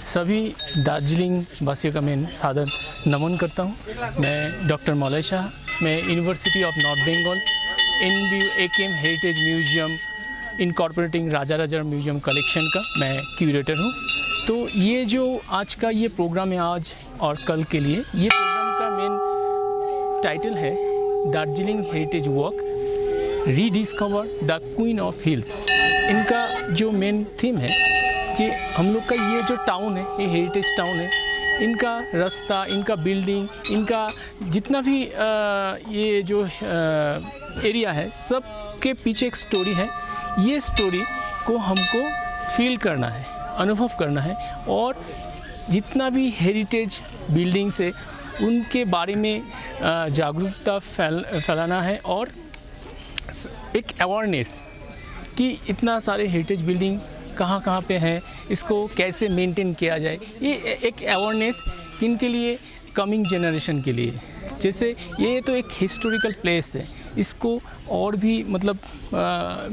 सभी दार्जिलिंग वासियों का मैं सादर नमन करता हूँ। मैं डॉक्टर मौलवी शाह, मैं university of north Bengal NBU heritage museum incorporating Raja museum collection का मैं क्यूरेटर हूँ। तो ये जो आज का ये प्रोग्राम है, आज और कल के लिए, ये प्रोग्राम का मेन टाइटल है Darjeeling heritage walk rediscover the queen of hills. इनका जो मेन थीम है कि हम लोग का ये जो टाउन है, ये हेरिटेज टाउन है, इनका रास्ता, इनका बिल्डिंग, इनका जितना भी ये जो एरिया है, सब के पीछे एक स्टोरी है। ये स्टोरी को हमको फील करना है, अनुभव करना है, और जितना भी हेरिटेज बिल्डिंग्स है उनके बारे में जागरूकता फैलाना है, और एक अवेयरनेस कि इतना सारे हेरिटेज बिल्डिंग कहाँ कहाँ पे हैं, इसको कैसे मेंटेन किया जाए। ये एक अवेयरनेस किन के लिए, कमिंग जनरेशन के लिए। जैसे ये तो एक हिस्टोरिकल प्लेस है, इसको और भी मतलब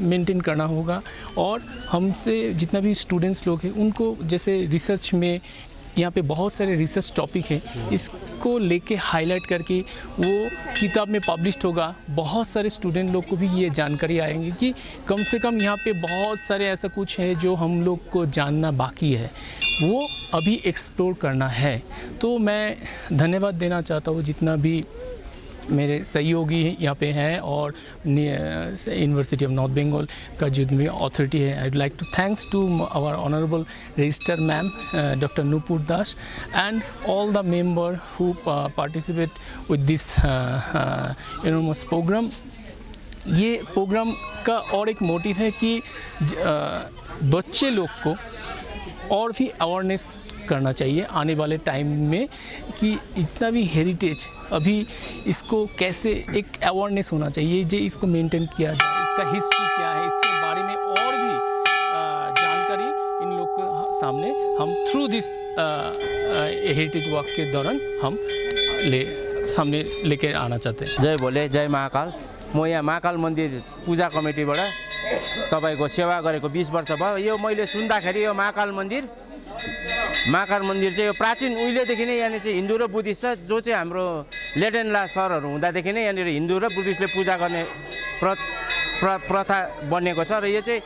मेंटेन करना होगा। और हमसे जितना भी स्टूडेंट्स लोग हैं उनको, जैसे रिसर्च में यहाँ पे बहुत सारे रिसर्च टॉपिक है, इसको लेके हाईलाइट करके वो किताब में पब्लिश होगा। बहुत सारे स्टूडेंट लोग को भी ये जानकारी आएंगी कि कम से कम यहाँ पे बहुत सारे ऐसा कुछ है जो हम लोग को जानना बाकी है, वो अभी एक्सप्लोर करना है। तो मैं धन्यवाद देना चाहता हूँ जितना भी मेरे सहयोगी यहाँ पे हैं, और यूनिवर्सिटी ऑफ नॉर्थ बंगाल का जो भी अथॉरिटी है। I would like to thanks to our honourable register ma'am doctor Nupur Das and all the member who participate with this enormous programme. ये प्रोग्राम का और एक मोटिव है कि बच्चे लोग को और भी अवेयरनेस करना चाहिए आने वाले टाइम में, कि इतना भी हेरिटेज अभी इसको कैसे एक अवेयरनेस होना चाहिए, जो इसको मेंटेन किया जाए, इसका हिस्ट्री क्या है, इसके बारे में और भी जानकारी इन लोग के सामने हम थ्रू दिस हेरिटेज वॉक के दौरान हम सामने लेके आना चाहते हैं। जय भोले, जय महाकाल। म यहाँ महाकाल मन्दिर पूजा कमिटीबाट तपाईको सेवा गरेको 20 वर्ष भयो। यो मैले सुन्दाखेरि यो महाकाल मन्दिर चाहिँ यो प्राचीन उहिलेदेखि नै यहाँनिर चाहिँ हिन्दू र बुद्धिस्ट छ, जो चाहिँ हाम्रो लेडेनला सरहरू हुँदादेखि नै यहाँनिर हिन्दू र बुद्धिस्टले पूजा गर्ने प्रथा बनेको छ। र यो चाहिँ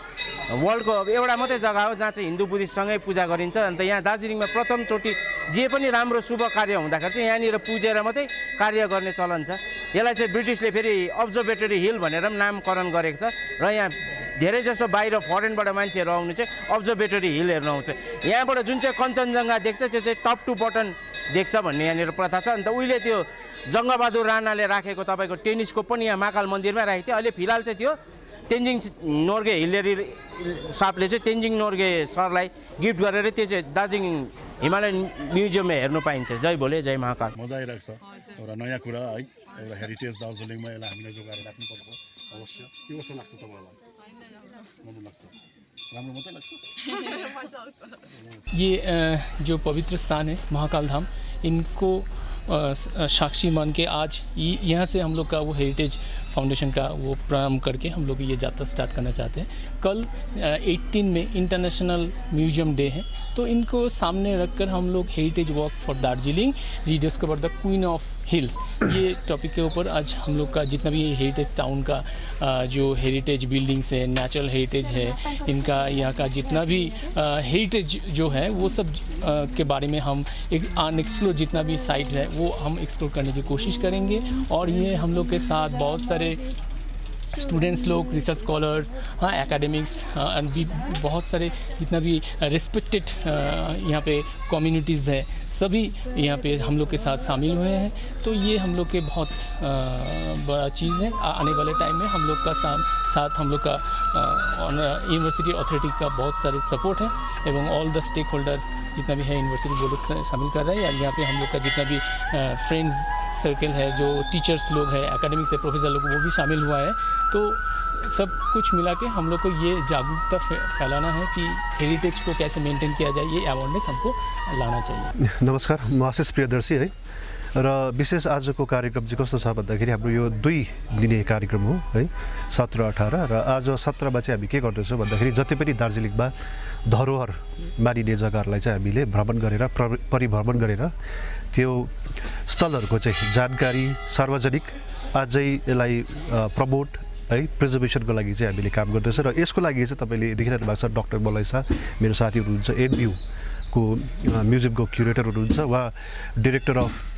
वर्ल्डको एउटा मात्रै जग्गा हो जहाँ चाहिँ हिन्दू बुद्धिस्टसँगै पूजा गरिन्छ। अन्त यहाँ दार्जिलिङमा प्रथमचोटि जे पनि राम्रो शुभ कार्य हुँदाखेरि चाहिँ यहाँनिर पुजेर मात्रै कार्य गर्ने चलन छ। यसलाई चाहिँ ब्रिटिसले फेरि अब्जर्भेटरी हिल भनेर पनि नामकरण गरेको छ। र यहाँ धेरै जसो बाहिर फरेनबाट मान्छेहरू आउनु चाहिँ अब्जर्भेटरी हिल हेर्न आउँछ। यहाँबाट जुन चाहिँ कञ्चनजङ्घा देख्छ त्यो चाहिँ टप टु बटन देख्छ भन्ने यहाँनिर प्रथा छ। अन्त उहिले त्यो जङ्गबहादुर राणाले राखेको तपाईँको टेनिसको पनि यहाँ महाकाल मन्दिरमै राखेको थियो। अहिले फिलहाल चाहिँ त्यो तेन्जिङ नोर्गे हिलेरी सापले चाहिँ तेन्जिङ नोर्गे सरलाई गिफ्ट गरेर त्यो चाहिँ दार्जिलिङ हिमालयन म्युजियममा हेर्नु पाइन्छ। जय भोले, जय महाकाल। मजा आइरहेको छ, एउटा नयाँ कुरा है, एउटा हेरिटेज दार्जिलिङमा यसलाई हामीले जोगाएर राख्नुपर्छ अवश्य। के कस्तो लाग्छ तपाईँलाई? राम्रो लाग्छ, राम्रो मात्रै लाग्छ। ये जो पवित्र स्थान है महाकाल धाम, इनको साक्षी मान के आज यहाँ से हम लोग का वो हेरिटेज फाउंडेशन का वो प्रारंभ करके हम लोग ये यात्रा स्टार्ट करना चाहते हैं। कल 18 में इंटरनेशनल म्यूजियम डे है, तो इनको सामने रखकर हम लोग heritage walk for Darjeeling rediscover the queen of hills, ये टॉपिक के ऊपर आज हम लोग का जितना भी हेरिटेज टाउन का जो हेरिटेज बिल्डिंग्स है, नेचुरल हेरिटेज है, इनका यहाँ का जितना भी हेरिटेज जो है वो सब के बारे में हम एक अनएक्सप्लोर जितना भी साइट्स है वो हम एक्सप्लोर करने की कोशिश करेंगे। और ये हम लोग के साथ बहुत सारे स्टूडेंट्स लोग, रिसर्च स्कॉलर्स, हाँ, एकेडमिक्स एंड भी बहुत सारे जितना भी रिस्पेक्टेड यहाँ पे कम्युनिटीज़ है, सभी यहाँ पे हम लोग के साथ शामिल हुए हैं। तो ये हम लोग के बहुत बड़ा चीज़ है। आने वाले टाइम में हम लोग का साथ हम लोग का यूनिवर्सिटी अथॉरिटी का बहुत सारे सपोर्ट है, एवं ऑल द स्टेक होल्डर्स जितना भी है यूनिवर्सिटी वो लोग शामिल कर रहे हैं। और यहाँ पे हम लोग का जितना भी फ्रेंड्स सर्कल है, जो टीचर्स लोग हैं, एकेडमिक से प्रोफेसर लोग, वो भी शामिल हुआ है। तो सब कुछ मिला के हम लोग को ये जागरूकता फैलाना है कि हेरिटेज को कैसे मेंटेन किया जाए, ये अवेयरनेस हमको लाना चाहिए। नमस्कार, म आशिष प्रियदर्शी है। र विशेष आजको कार्यक्रम चाहिँ कस्तो छ भन्दाखेरि हाम्रो यो 2 दिने कार्यक्रम हो है 17-18 र आज 17मा चाहिँ हामी के गर्दैछौँ भन्दाखेरि जति पनि दार्जिलिङमा धरोहर मानिने जग्गाहरूलाई चाहिँ हामीले भ्रमण गरेर परिभ्रमण गरेर त्यो स्थलहरूको चाहिँ जानकारी सार्वजनिक अझै यसलाई प्रमोट है प्रिजर्भेसनको लागि चाहिँ हामीले काम गर्दैछौँ र यसको लागि चाहिँ तपाईँले देखिरहनु भएको छ डाक्टर मलैसा मेरो साथी हुनुहुन्छ एनबियू को म्युजियमको क्युरेटर हुनुहुन्छ वा director of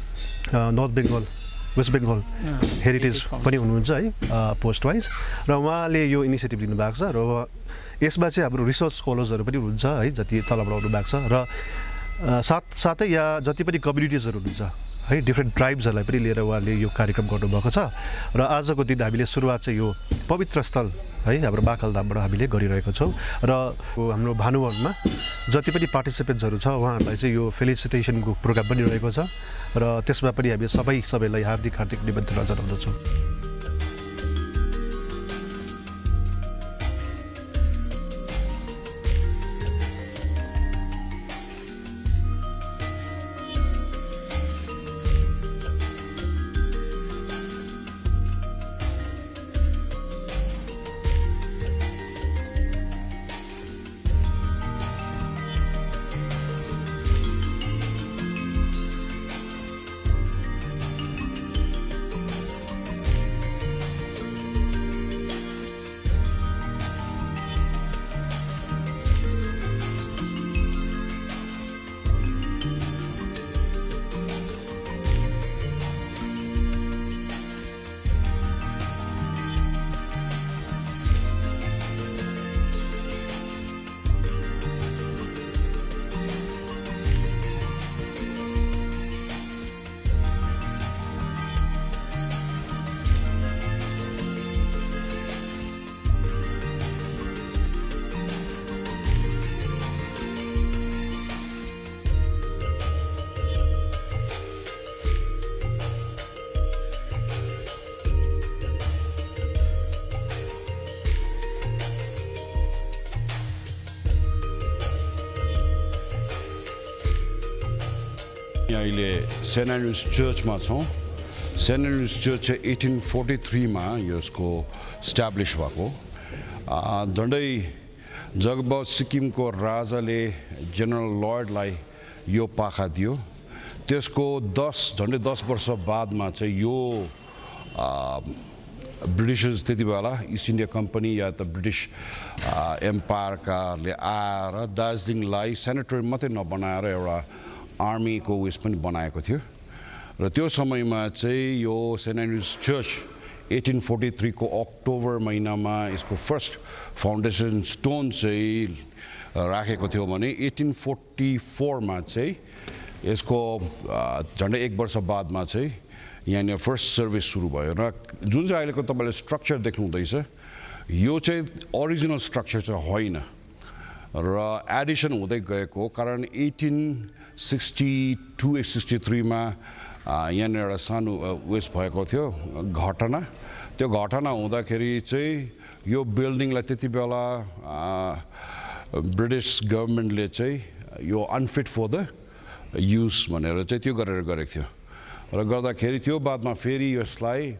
north Bengal West Bengal heritage पनि हुनुहुन्छ है पोस्ट वाइज र उहाँले यो इनिसिएटिभ लिनुभएको छ र यसमा चाहिँ हाम्रो रिसर्च स्कलर्सहरू पनि हुनुहुन्छ है जति तलबाट आउनु भएको छ र साथै यहाँ जति पनि कम्युनिटिजहरू हुनुहुन्छ है डिफ्रेन्ट ट्राइब्सहरूलाई पनि लिएर उहाँले यो कार्यक्रम गर्नुभएको छ र आजको दिन हामीले सुरुवात चाहिँ यो पवित्र स्थल है हाम्रो महाकाल धामबाट हामीले गरिरहेको छौँ र हाम्रो भानुभवनमा जति पनि पार्टिसिपेन्ट्सहरू छ उहाँहरूलाई चाहिँ यो फेलिसिटेसनको प्रोग्राम पनि रहेको छ र त्यसमा पनि हामी सबैलाई हार्दिक निमन्त्रणा जनाउँदछौँ। अहिले सेन्ट एन्ड्रुज चर्चमा छौँ। सेन्ट एन्ड्रुज चर्च चाहिँ 1843मा यसको स्ट्याब्लिस भएको। झन्डै जब सिक्किमको राजाले जनरल लर्डलाई यो पाखा दियो त्यसको झन्डै 10 वर्ष बादमा चाहिँ यो ब्रिटिसर्स त्यति बेला इस्ट इन्डिया कम्पनी या त ब्रिटिस एम्पायरकाले आएर दार्जिलिङलाई सेनेटरी मात्रै नबनाएर एउटा आर्मीको उयस पनि बनाएको थियो र त्यो समयमा चाहिँ यो सेन्ट एन्ड्रुज चर्च 1843 को अक्टोबर महिनामा यसको फर्स्ट फाउन्डेसन स्टोन चाहिँ राखेको थियो भने 1844 मा चाहिँ यसको झन्डै 1 वर्ष बादमा चाहिँ यहाँनिर फर्स्ट सर्भिस सुरु भयो र जुन चाहिँ अहिलेको तपाईँले स्ट्रक्चर देख्नुहुँदैछ यो चाहिँ ओरिजिनल स्ट्रक्चर चाहिँ होइन र एडिसन हुँदै गएको कारण 1862-63 मा यहाँनिर एउटा सानो उयस भएको थियो घटना। त्यो घटना हुँदाखेरि चाहिँ यो बिल्डिङलाई त्यति बेला ब्रिटिस गभर्मेन्टले चाहिँ यो अनफिट फर द युज भनेर चाहिँ त्यो गरेर गरेको थियो र गर्दाखेरि त्यो बादमा फेरि यसलाई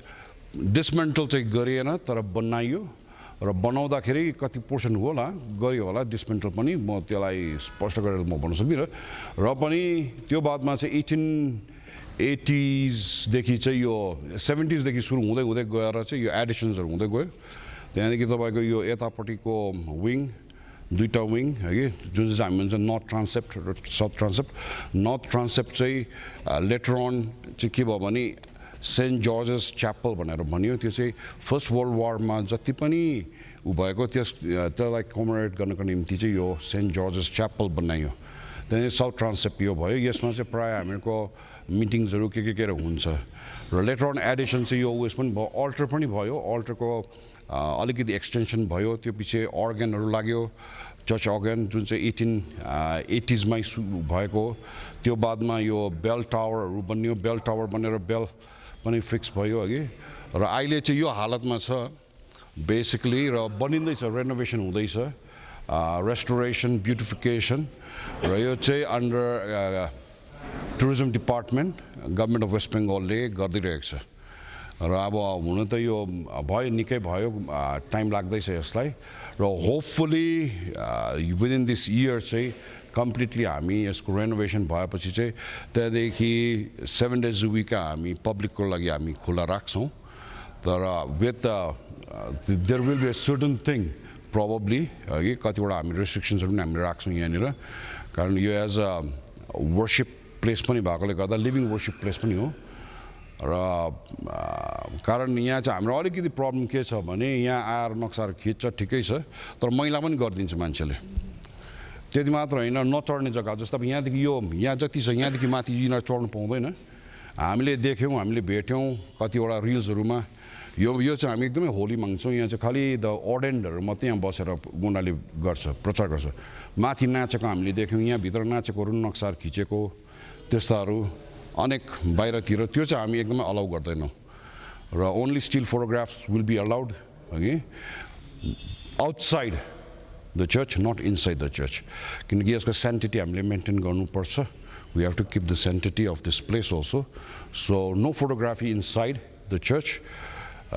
डिसमेन्टल चाहिँ गरिएन तर बनाइयो र बनाउँदाखेरि कति पोर्सन होला गरियो होला डिसमेन्टल पनि म त्यसलाई स्पष्ट गरेर म भन्न सक्दिनँ र पनि त्यो बादमा चाहिँ 1880s देखि चाहिँ यो 70s देखि सुरु हुँदै हुँदै गएर चाहिँ यो एडिसन्सहरू हुँदै गयो। त्यहाँदेखि तपाईँको यो यतापट्टिको विङ दुईटा विङ है कि जुन चाहिँ हामी भन्छ नर्थ ट्रान्सेप्ट र साउथ ट्रान्सेप्ट। नर्थ ट्रान्सेप्ट चाहिँ लेटर अन चाहिँ के भयो भने सेन्ट जर्जेस च्यापल भनेर भनियो। त्यो चाहिँ फर्स्ट वर्ल्ड वारमा जति पनि भएको त्यसलाई कमेमोरेट गर्नको निम्ति चाहिँ यो सेन्ट जर्जेस च्यापल बनाइयो। त्यहाँदेखि साउथ ट्रान्सेप्ट यो भयो। यसमा चाहिँ प्रायः हामीहरूको मिटिङ्सहरू के हुन्छ र लेटर अन एडिसन चाहिँ यो उयस पनि भयो अल्टर पनि भयो। अल्टरको अलिकति एक्सटेन्सन भयो त्यो पछि अर्गनहरू लाग्यो चर्च अर्गन जुन चाहिँ 1880s मै भएको। त्यो बादमा यो बेल टावरहरू बन्यो बेल टावर बनेर बेल पनि फिक्स भयो अघि र अहिले चाहिँ यो हालतमा छ बेसिकली र बनिँदैछ रेनोभेसन हुँदैछ रेस्टोरेसन ब्युटिफिकेसन र यो चाहिँ under tourism department government of West बेङ्गलले गरिदिरहेको छ र अब हुन त यो भयो निकै भयो टाइम लाग्दैछ यसलाई र होपफुली विदिन दिस इयर चाहिँ कम्प्लिटली हामी यसको रेनोभेसन भएपछि चाहिँ त्यहाँदेखि 7 days a week हामी पब्लिकको लागि हामी खुला राख्छौँ तर with there will be a certain thing probably है कतिवटा हामी रेस्ट्रिक्सन्सहरू पनि हामीले राख्छौँ यहाँनिर कारण यो एज अ वर्सिप प्लेस पनि भएकोले गर्दा लिभिङ वर्सिप प्लेस पनि हो र कारण यहाँ चाहिँ हाम्रो अलिकति प्रब्लम के छ भने यहाँ आएर नक्साहरू खिच्छ ठिकै छ तर मैला पनि गरिदिन्छ मान्छेले त्यति मात्र होइन नचढ्ने जग्गा जस्तो अब यहाँदेखि यो यहाँ जति छ यहाँदेखि माथि यिनीहरू चढ्नु पाउँदैन हामीले देख्यौँ हामीले भेट्यौँ कतिवटा रिल्सहरूमा यो चाहिँ हामी एकदमै होली माग्छौँ यहाँ चाहिँ खालि द अर्डेन्डहरू मात्रै यहाँ बसेर उनीहरूले गर्छ प्रचार गर्छ माथि नाचेको हामीले देख्यौँ यहाँभित्र नाचेकोहरू नक्साहरू खिचेको त्यस्ताहरू अनेक बाहिरतिर त्यो चाहिँ हामी एकदमै अलाउ गर्दैनौँ र only still photographs will be allowed हगि outside the church not inside the church किनकि यसको सेन्टिटी हामीले मेन्टेन गर्नुपर्छ we have to keep the sanctity of this place also so no photography inside the church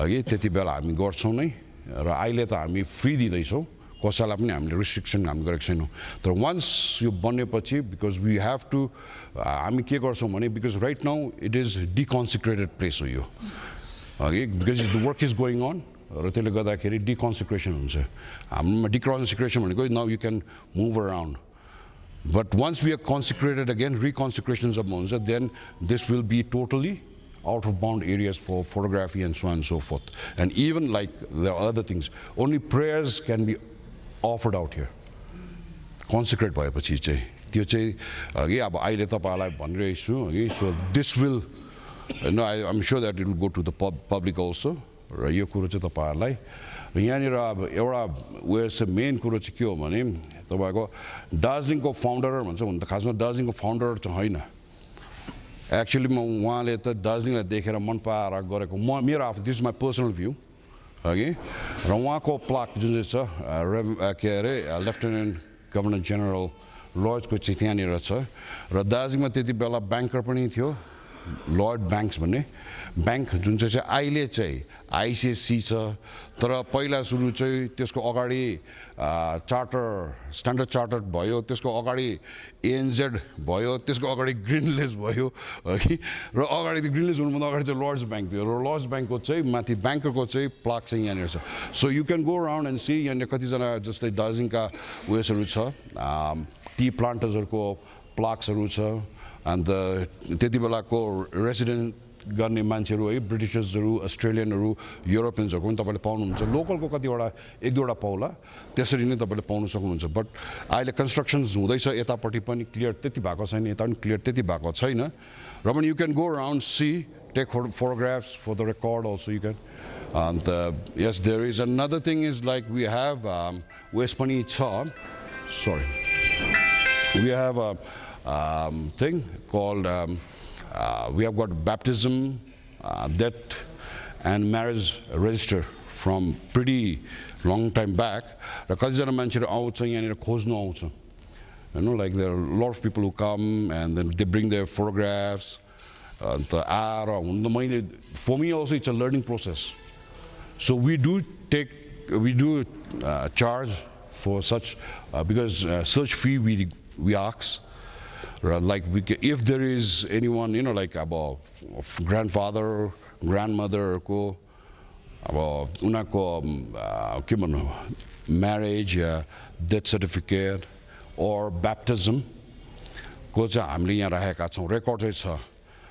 हगि त्यति बेला हामी गर्छौँ नै र अहिले त हामी फ्री दिँदैछौँ कसैलाई पनि हामीले रिस्ट्रिक्सन हामी गरेको छैनौँ तर वान्स यो बनेपछि बिकज वी हेभ टु हामी के गर्छौँ भने because right now it is deconsecrated place हो यो हगि because the work is going on र त्यसले गर्दाखेरि डिकन्सिक्रेसन हुन्छ हाम्रोमा डिकन्सिक्रेसन भनेको now you can move around but once we are consecrated again reconsecration जब हुन्छ then this will be totally out of bound areas for photography and so on and so forth. And even like there are other things, only prayers can be offered out here. Consecrate भएपछि चाहिँ त्यो चाहिँ हगि अब अहिले तपाईहरुलाई भनिरहेको छु हगि so this will I'm sure that it will go to the public also र यो कुरो चाहिँ तपाईहरुलाई र यहाँनिर अब एउटा वेस मेन कुरो चाहिँ के हो भने तपाईको दार्जिलिङको फाउन्डर भन्छ हुन त खासमा दार्जिलिङको फाउन्डर चाहिँ होइन एक्चुअली म उहाँले त दार्जिलिङलाई देखेर मन पराएर गरेको मेरो आफू this is my personal view हगि र उहाँको प्लाक जुन चाहिँ छ के अरे लेफ्टिनेन्ट गभर्नर जेनरल लर्डको चाहिँ त्यहाँनिर छ र दार्जिलिङमा त्यति बेला ब्याङ्कर पनि थियो लर्ड ब्याङ्क्स भन्ने ब्याङ्क जुन चाहिँ अहिले चाहिँ आइसिएससी छ तर पहिला सुरु चाहिँ त्यसको अगाडि स्ट्यान्डर्ड चार्टर भयो त्यसको अगाडि एएनजेड भयो त्यसको अगाडि ग्रिनलेस भयो है र अगाडि त्यो ग्रिनलेस हुनुभन्दा अगाडि चाहिँ लर्ड्स ब्याङ्क थियो र लर्ड्स ब्याङ्कको चाहिँ माथि ब्याङ्करको चाहिँ प्लाक चाहिँ यहाँनिर छ so you can go around and see यहाँनिर कतिजना जस्तै दार्जिलिङका उयसहरू छ टी प्लान्टर्सहरूको प्लाक्सहरू छ अन्त त्यति बेलाको रेसिडेन्ट गर्ने मान्छेहरू है ब्रिटिसर्सहरू अस्ट्रेलियनहरू युरोपियन्सहरूको पनि तपाईँले पाउनुहुन्छ लोकलको कतिवटा एक दुईवटा पाउला त्यसरी नै तपाईँले पाउन सक्नुहुन्छ बट अहिले कन्स्ट्रक्सन्स हुँदैछ यतापट्टि पनि क्लियर त्यति भएको छैन यता पनि क्लियर त्यति भएको छैन र पनि you can go around see take photographs for the record also you can and yes there is another thing is like we have West Pani Cha sorry we have a thing called we have got baptism, death and marriage register from pretty long time back. र कतिजना मान्छेहरू आउँछ यहाँनिर खोज्नु आउँछ like there are a lot of people who come and then they bring their photographs अन्त आएर for me also it's a learning process so we do charge for such because search fee we ask like if there is anyone like about grandfather grandmother ko about unako ke bhannu marriage death certificate or baptism ko cha हामीले यहाँ राखेका छौं record चाहिँ छ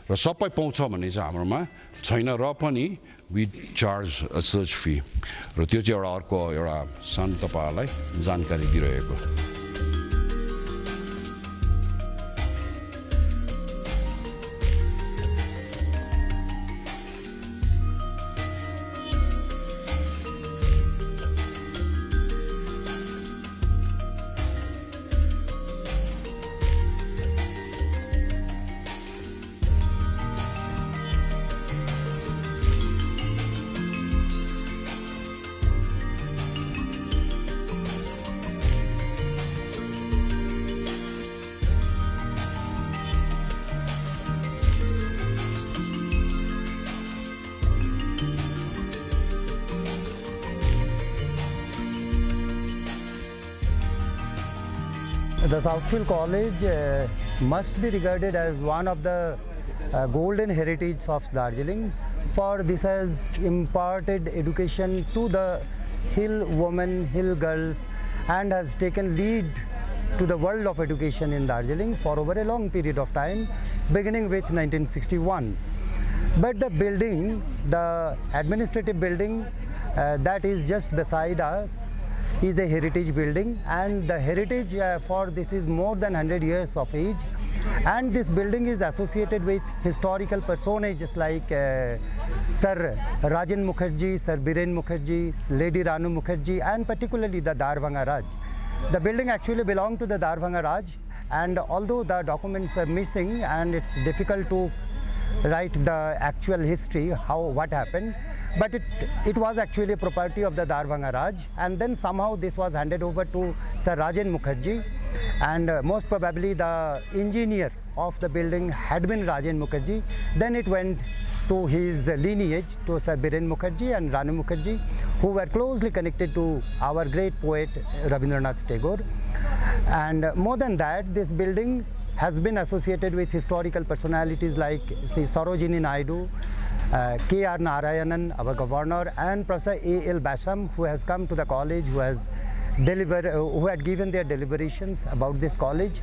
र सबै पाउँछ भन्ने चाहिँ हाम्रोमा छैन र पनि we charge a search fee र त्यो चाहिँ एउटा सानो तपाईहरुलाई जानकारी दिइरहेको The Southfield College must be regarded as one of the golden heritage of Darjeeling, for this has imparted education to the hill women, hill girls, and has taken lead to the world of education in Darjeeling for over a long period of time, beginning with 1961. But the building, the administrative building that is just beside us, is a heritage building, and the heritage for this is more than 100 years of age, and this building is associated with historical personages like Sir Rajan Mukherjee, Sir Biren Mukherjee, Lady Ranu Mukherjee, and particularly the Darbhanga Raj. The building actually belonged to the Darbhanga Raj, and although the documents are missing and it's difficult to write the actual history, what happened, but it was actually a property of the Darbhanga Raj, and then somehow this was handed over to Sir Rajan Mukherjee, and most probably the engineer of the building had been Rajan Mukherjee. Then it went to his lineage, to Sir Biren Mukherjee and Ranu Mukherjee, who were closely connected to our great poet Rabindranath Tagore. And more than that, this building has been associated with historical personalities like Sarojini Naidu, K.R. Narayanan, our governor, and Professor A.L. Basham, who has come to the college, who had given their deliberations about this college.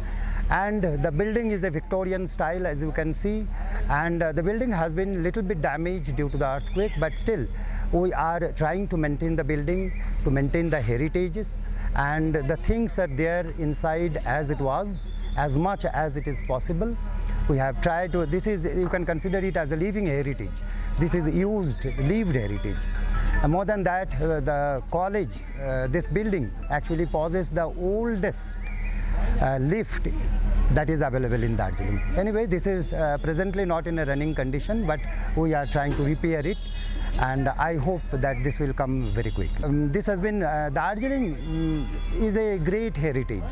And the building is a Victorian style, as you can see, and the building has been a little bit damaged due to the earthquake, but still we are trying to maintain the building, to maintain the heritages, and the things are there inside as it was, as much as it is possible. We have tried to, this is, you can consider it as a living heritage. This is used, lived heritage. More than that, the college, this building actually possesses the oldest lift that is available in Darjeeling. Anyway, this is presently not in a running condition, but we are trying to repair it, and I hope that this will come very quick. This has been, Darjeeling is a great heritage,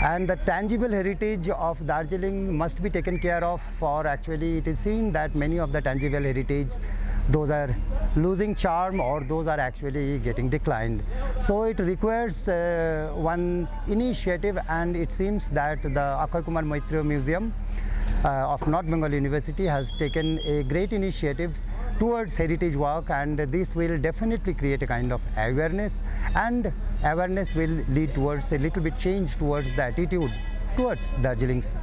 and the tangible heritage of Darjeeling must be taken care of, for actually it is seen that many of the tangible heritage, those are losing charm or those are actually getting declined. So it requires one initiative, and it seems that the Akshay Kumar Maitra Museum of North Bengal University has taken a great initiative towards heritage work, and this will definitely create a kind of awareness, and awareness will lead towards a little bit change towards the attitude towards Darjeeling's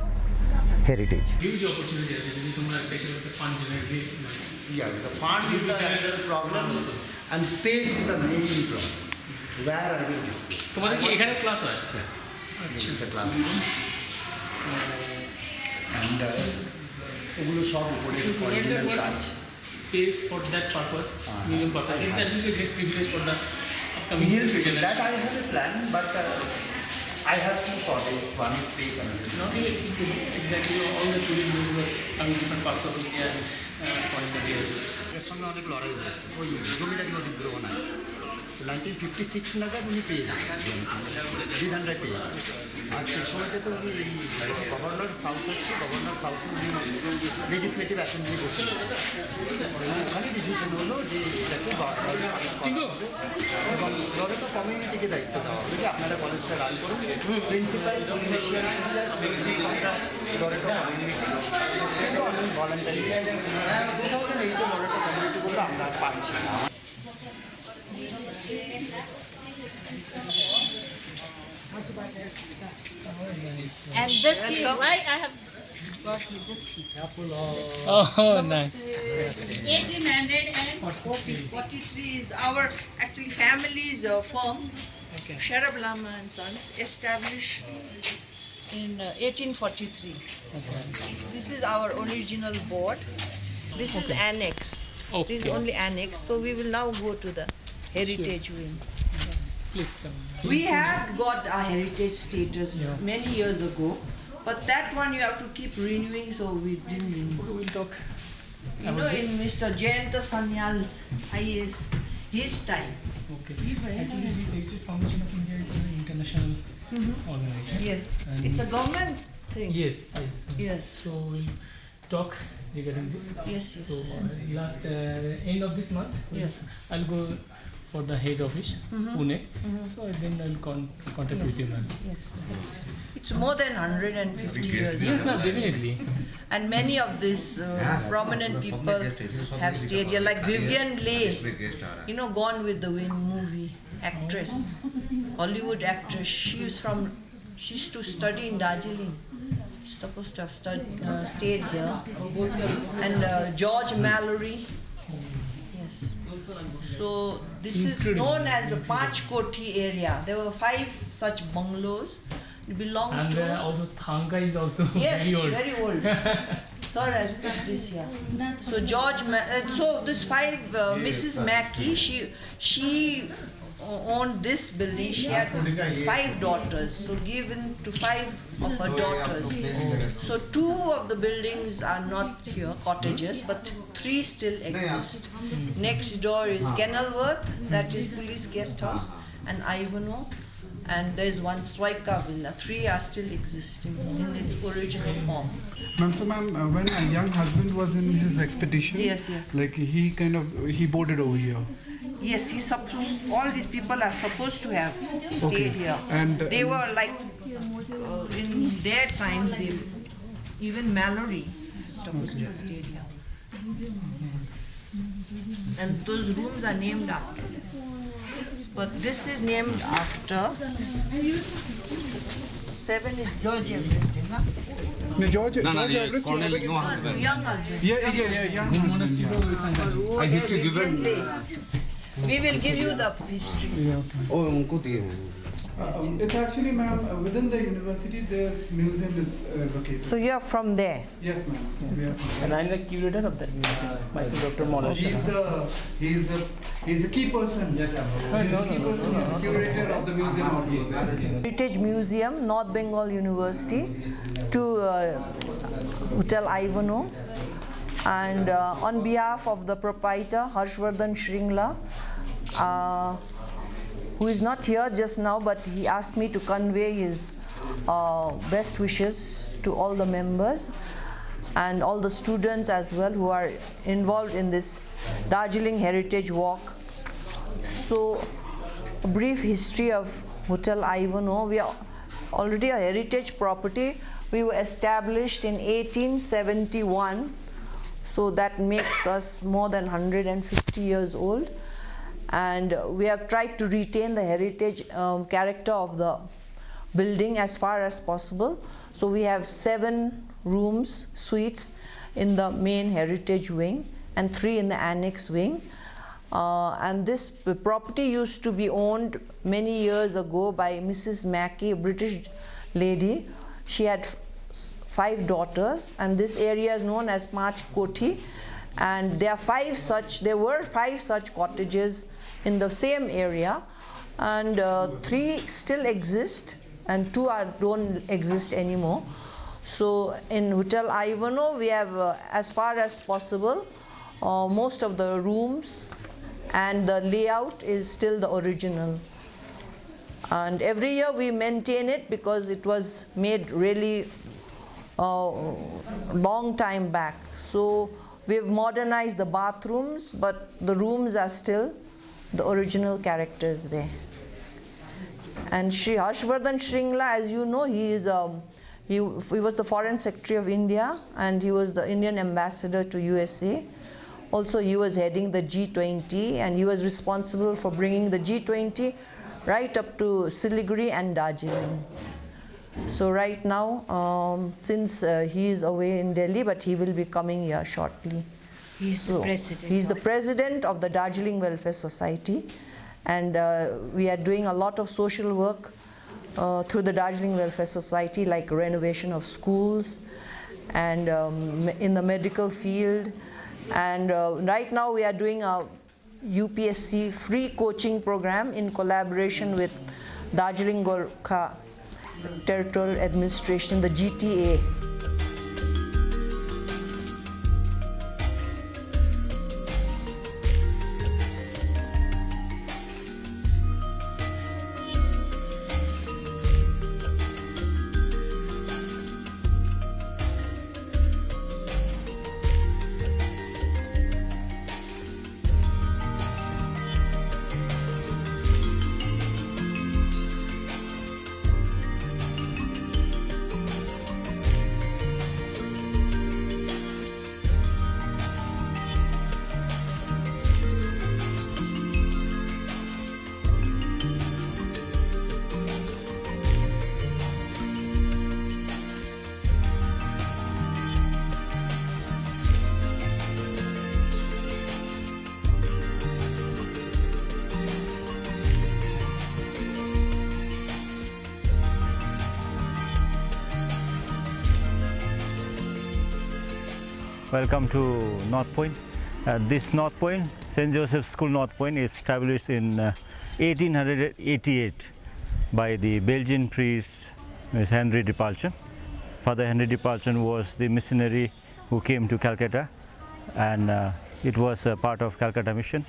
heritage. Huge opportunity actually. The fund generate. Yeah, the fund is the actual problem, and space is the main problem. Where are you discussing? তোমাদের কি এখানে class হয়? This is the classrooms. And ওগুলো সব উপরে original কাজ. Space for that purpose, museum purpose. That will be a great privilege for the upcoming generation. That I have a plan, but I have two shortages. One is space and Not really exactly all the tourists who were coming different parts of India and foreign countries. এর সঙ্গে অনেক লড়াই হয়েছে ওই জমিদারি অধিগ্রহণ আছে 1956 নাগাদ উনি পেয়ে যান বিধানরায় পেয়ে যান আর সেই সময়টা তো উনি গভর্নর সাউথ হচ্ছে গভর্নর সাউথে উনি লেজিসলেটিভ অ্যাসেম্বলি বসেছিল ওখানে ডিসিশন হলো যে এটাকে এবং লরেটো কমিউনিটিকে দায়িত্ব দেওয়া হবে যে আপনারা কলেজটা রান করুন principal politician teachers Loreto community অনেক ভলান্টারি কোথাও এই যে লরেটো কমিউনিটিগুলো আমরা পাচ্ছি না And just see why I have brought you. Just see. Oh, nice. 1843 is our actually family's firm, Sharab Lama and Sons, established in 1843. This is our original board. This is annex. This is only annex. So we will now go to the heritage wing. Please come. We had got our heritage status many years ago, but that one you have to keep renewing, so we didn't renew. We'll talk. You know, in Mr. Jayanta Sanyal's IAS, his time. Okay. Actually, this Heritage Foundation of India is an international organization. Yes, And it's a government thing. Yes. Yes. So we'll talk regarding this. Yes. So last end of this month, Yes. I'll go for the head office, Pune. So then I'll contact with you, ma'am. Yes. It's more than 150 years. Yes, ma'am, definitely. And many of these prominent people have stayed here, like Vivian Leigh, Gone with the Wind movie, actress, Hollywood actress. She used to study in Darjeeling. She's supposed to have stayed here. And George Mallory. Yes. So this is known as the Panchkoti area. There were 5 such bungalows. It belonged And to. also Thanka is also Yes, very old. very old. Sir has put this here. So so this 5 Mrs. Mackey, she owned this building. She had 5 daughters, so given to 5 of her daughters. So 2 of the buildings are not here, cottages, but 3 still exist. Next door is Kenilworth, that is police guest house, and Ivanhoe. And there's one Swaika villa. 3 are still existing in its original form. Ma'am, so ma'am, when a young husband was in his expedition, Yes, yes. like he boarded over here. Yes, all these people are supposed to have stayed here. And they were like, in their times, even Mallory was supposed to have stayed here. And those rooms are named after them. But this is named after 7 is George Everest, huh? No, George Everest. Young husband. Yeah, young husband. I history given. We will give you the history. It's actually, ma'am, within the university, this museum is located. So you are from there? Yes, ma'am. We are from And I'm the curator of that museum. Myself, Dr. Molaisha. He's the key person. He's the key person. He's the curator of the museum. Heritage Museum, North Bengal University, to Hotel Ivanhoe, and on behalf of the proprietor Harshvardhan Shringla, who is not here just now, but he asked me to convey his best wishes to all the members and all the students as well who are involved in this Darjeeling Heritage Walk. So, a brief history of Hotel Ivanhoe. We are already a heritage property. We were established in 1871, so that makes us more than 150 years old. And we have tried to retain the heritage character of the building as far as possible. So we have 7 rooms, suites in the main heritage wing and 3 in the annex wing. And this property used to be owned many years ago by Mrs. Mackey, a British lady. She had 5 daughters, and this area is known as Panchkoti. And there were 5 such cottages in the same area, and 3 still exist and 2 don't exist anymore. So in Hotel Ivanhoe we have as far as possible most of the rooms, and the layout is still the original, and every year we maintain it because it was made really long time back. So we've modernized the bathrooms, but the rooms are still the original characters there. And Shri Harshvardhan Shringla, as you know, he was the Foreign Secretary of India, and he was the Indian ambassador to USA. Also, he was heading the G20, and he was responsible for bringing the G20 right up to Siliguri and Darjeeling. So right now, since he is away in Delhi, but he will be coming here shortly. He's the president. He's the president of the Darjeeling Welfare Society, and we are doing a lot of social work through the Darjeeling Welfare Society, like renovation of schools and in the medical field. And right now we are doing a UPSC free coaching program in collaboration with Darjeeling Gorkha Territorial Administration, the GTA. Welcome to North Point. This North Point, St. Joseph's School North Point, is established in 1888 by the Belgian priest Henry de Palchen. Father Henry de Palchen was the missionary who came to Calcutta, and it was a part of Calcutta mission,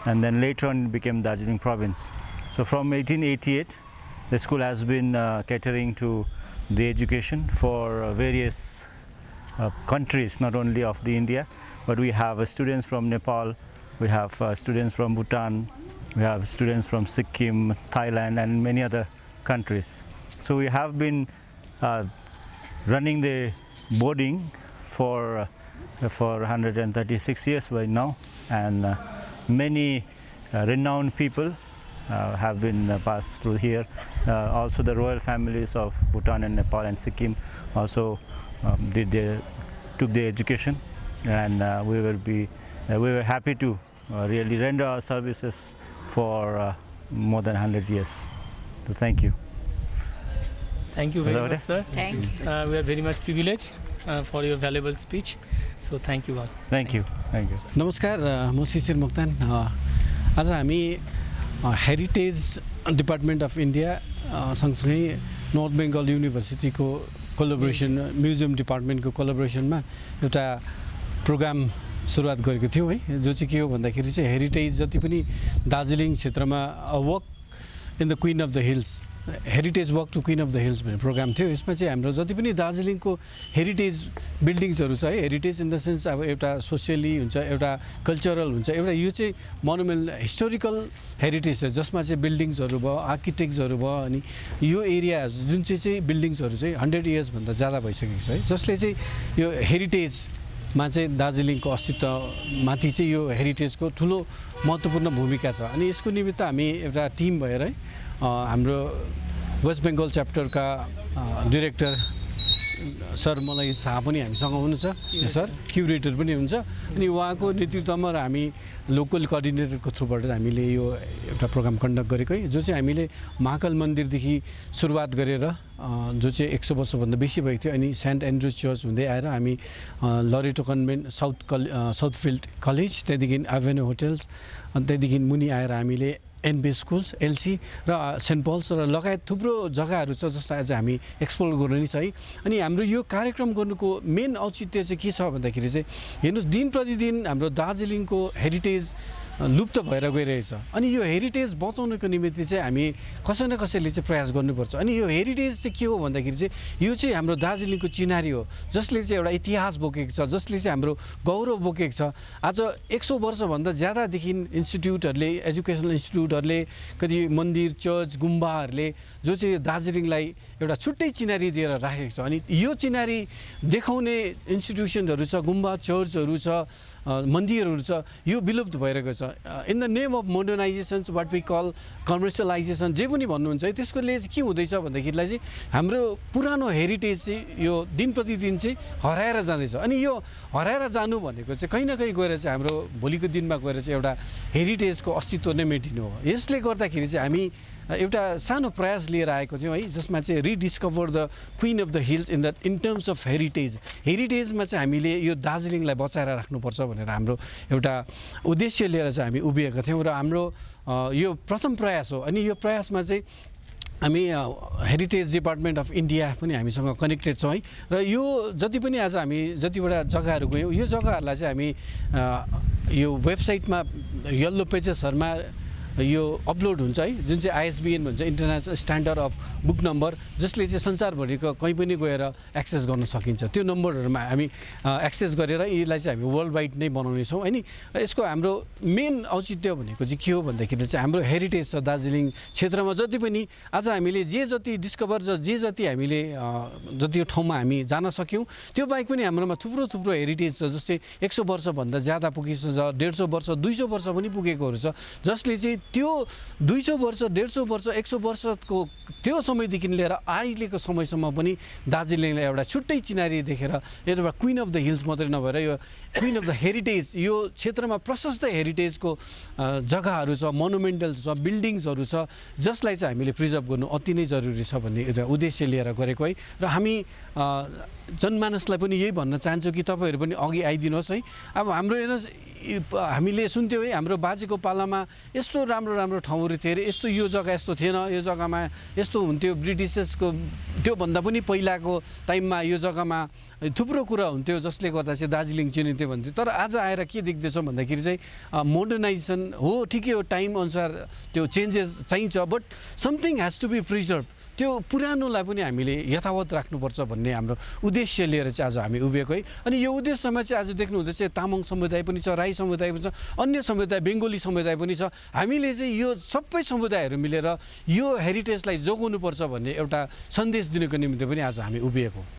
and then later on it became Darjeeling province. So from 1888, the school has been catering to the education for various countries, not only of the India, but we have students from Nepal, we have students from Bhutan, we have students from Sikkim, Thailand, and many other countries. So we have been running the boarding for 136 years right now, and many renowned people have been passed through here. Also the royal families of Bhutan and Nepal and Sikkim also took the education, and we were happy to really render our services for more than 100 years. So thank you. Thank you very much, sir. Thank you. We are very much privileged for your valuable speech. So thank you all. Thank you. Thank you. नमस्कार, म शिशिर मोक्तान। आज हामी heritage department of India सँगसँगै north Bengal युनिभर्सिटीको collaboration, museum डिपार्टमेन्टको कोलाबोरेसनमा एउटा programme सुरुवात गरेको थियौँ है, जो चाहिँ के हो भन्दाखेरि चाहिँ हेरिटेज जति पनि दार्जिलिङ क्षेत्रमा walk in the queen of the hills, heritage walk to queen of the hills भन्ने प्रोग्राम थियो। यसमा चाहिँ हाम्रो जति पनि दार्जिलिङको हेरिटेज बिल्डिङ्सहरू छ है, हेरिटेज इन द सेन्स अब एउटा सोसियली हुन्छ, एउटा कल्चरल हुन्छ, एउटा यो चाहिँ मोनुमेन्ट हिस्टोरिकल हेरिटेज छ, जसमा चाहिँ बिल्डिङ्सहरू भयो, आर्किटेक्ट्सहरू भयो, अनि यो एरिया जुन चाहिँ बिल्डिङ्सहरू चाहिँ 100 इयर्सभन्दा ज़्यादा भइसकेको छ है, जसले चाहिँ यो हेरिटेजमा चाहिँ दार्जिलिङको अस्तित्वमाथि चाहिँ यो हेरिटेजको ठुलो महत्त्वपूर्ण भूमिका छ। अनि यसको निमित्त हामी एउटा टिम भएर है, हाम्रो वेस्ट बेङ्गल च्याप्टरका डिरेक्टर सर मलाई शाह पनि हामीसँग हुनुहुन्छ, सर क्युरेटर पनि हुन्छ, अनि उहाँको नेतृत्वमा र हामी लोकल कोअर्डिनेटरको थ्रुबाट हामीले यो एउटा प्रोग्राम कन्डक्ट गरेको है, जो चाहिँ हामीले महाकाल मन्दिरदेखि सुरुवात गरेर जो चाहिँ 100 वर्षभन्दा बेसी भएको थियो, अनि सेन्ट एन्ड्रुज चर्च हुँदै आएर हामी लरेटो कन्भेन्ट साउथफिल्ड कलेज, त्यहाँदेखि एभेन्यू होटल्स, अनि त्यहाँदेखि मुनि आएर हामीले एनबी स्कुल्स, एलसी र सेन्ट पल्स र लगायत थुप्रो जग्गाहरू छ जसलाई आज हामी एक्सप्लोर गर्नु नै छ है। अनि हाम्रो यो कार्यक्रम गर्नुको मेन औचित्य चाहिँ के छ भन्दाखेरि चाहिँ हेर्नुहोस्, दिन प्रतिदिन हाम्रो दार्जिलिङको हेरिटेज लुप्त भएर गइरहेछ, अनि यो हेरिटेज बचाउनको निमित्त चाहिँ हामी कसै न कसैले चाहिँ प्रयास गर्नुपर्छ। अनि यो हेरिटेज चाहिँ के हो भन्दाखेरि चाहिँ यो चाहिँ हाम्रो दार्जिलिङको चिनारी हो, जसले चाहिँ एउटा इतिहास बोकेको छ, जसले चाहिँ हाम्रो गौरव बोकेको छ। आज 100 वर्षभन्दा ज़्यादादेखि इन्स्टिट्युटहरूले, एजुकेसनल इन्स्टिट्युटहरूले, कति मन्दिर, चर्च, गुम्बाहरूले जो चाहिँ दार्जिलिङलाई एउटा छुट्टै चिनारी दिएर राखेको छ, अनि यो चिनारी देखाउने इन्स्टिट्युसनहरू छ, गुम्बा, चर्चहरू छ, मन्दिरहरू छ, यो विलुप्त भएर गएको छ। In the name of modernisations, what we call commercialisation, जे पनि भन्नुहुन्छ है, त्यसकोले चाहिँ के हुँदैछ भन्दाखेरिलाई चाहिँ हाम्रो पुरानो हेरिटेज चाहिँ यो दिन प्रतिदिन चाहिँ हराएर जाँदैछ। अनि यो हराएर जानु भनेको चाहिँ कहीँ न कहीँ गएर चाहिँ हाम्रो भोलिको दिनमा गएर चाहिँ एउटा हेरिटेजको अस्तित्व नै मेटिनु हो। यसले गर्दाखेरि चाहिँ हामी एउटा सानो प्रयास लिएर आएको थियौँ है, जसमा चाहिँ rediscover the queen of the hills in terms of heritage. हेरिटेजमा चाहिँ हामीले यो दार्जिलिङलाई बचाएर राख्नुपर्छ भनेर हाम्रो एउटा उद्देश्य लिएर चाहिँ हामी उभिएका थियौँ, र हाम्रो यो प्रथम प्रयास हो। अनि यो प्रयासमा चाहिँ हामी हेरिटेज डिपार्टमेन्ट अफ इन्डिया पनि हामीसँग कनेक्टेड छौँ है, र यो जति पनि आज हामी जतिवटा जग्गाहरू गयौँ, यो जग्गाहरूलाई चाहिँ हामी यो वेबसाइटमा येल्लो पेजेसहरूमा यो अपलोड हुन्छ है, जुन चाहिँ आइएसबिएन भन्छ, international standard of book number, जसले चाहिँ संसारभरिको कहीँ पनि गएर एक्सेस गर्न सकिन्छ। त्यो नम्बरहरूमा हामी एक्सेस गरेर यसलाई चाहिँ हामी वर्ल्ड वाइड नै बनाउनेछौँ। अनि यसको हाम्रो मेन औचित्य भनेको चाहिँ के हो भन्दाखेरि चाहिँ हाम्रो हेरिटेज छ दार्जिलिङ क्षेत्रमा, जति पनि आज हामीले जे जति डिस्कभर, जे जति हामीले जति ठाउँमा हामी जान सक्यौँ, त्यो बाहेक पनि हाम्रोमा थुप्रो हेरिटेज छ, जस्तै 100 वर्षभन्दा ज़्यादा पुगेको छ, 150 वर्ष, 200 वर्ष पनि पुगेकोहरू छ, जसले चाहिँ त्यो 200 वर्ष 150 वर्ष 100 वर्षको त्यो समयदेखि लिएर अहिलेको समयसम्म पनि दार्जिलिङलाई एउटा छुट्टै चिनारी देखेर एउटा क्विन अफ द हिल्स मात्रै नभएर यो क्विन अफ द हेरिटेज यो क्षेत्रमा प्रशस्त हेरिटेजको जग्गाहरू छ, मोनुमेन्टल छ, बिल्डिङ्सहरू छ, जसलाई चाहिँ हामीले प्रिजर्भ गर्नु अति नै जरुरी छ भन्ने एउटा उद्देश्य लिएर गरेको है। र हामी जनमानसलाई पनि यही भन्न चाहन्छु कि तपाईँहरू पनि अघि आइदिनुहोस् है। अब हाम्रो हेर्नुहोस् हामीले सुन्थ्यौँ है, हाम्रो बाजेको पालामा यस्तो राम्रो राम्रो ठाउँहरू थियो अरे, यस्तो यो जग्गा यस्तो थिएन, यो जग्गामा यस्तो हुन्थ्यो, ब्रिटिसेसको त्योभन्दा पनि पहिलाको टाइममा यो जग्गामा थुप्रो कुरा हुन्थ्यो जसले गर्दा चाहिँ दार्जिलिङ चिनिन्थ्यो भन्थ्यो। तर आज आएर के देख्दैछ भन्दाखेरि चाहिँ मोडर्नाइजेसन हो, ठिकै हो, टाइम अनुसार त्यो चेन्जेस चाहिन्छ, but something has to be preserve. त्यो पुरानोलाई पनि हामीले यथावत राख्नुपर्छ भन्ने हाम्रो उद्देश्य लिएर चाहिँ आज हामी उभिएको है। अनि यो उद्देश्यमा चाहिँ आज देख्नुहुँदैछ तामाङ समुदाय पनि छ, राई समुदाय पनि छ, अन्य समुदाय बेङ्गोली समुदाय पनि छ। हामीले चाहिँ यो सबै समुदायहरू मिलेर यो हेरिटेजलाई जोगाउनुपर्छ भन्ने एउटा सन्देश दिनको निम्ति पनि आज हामी उभिएको।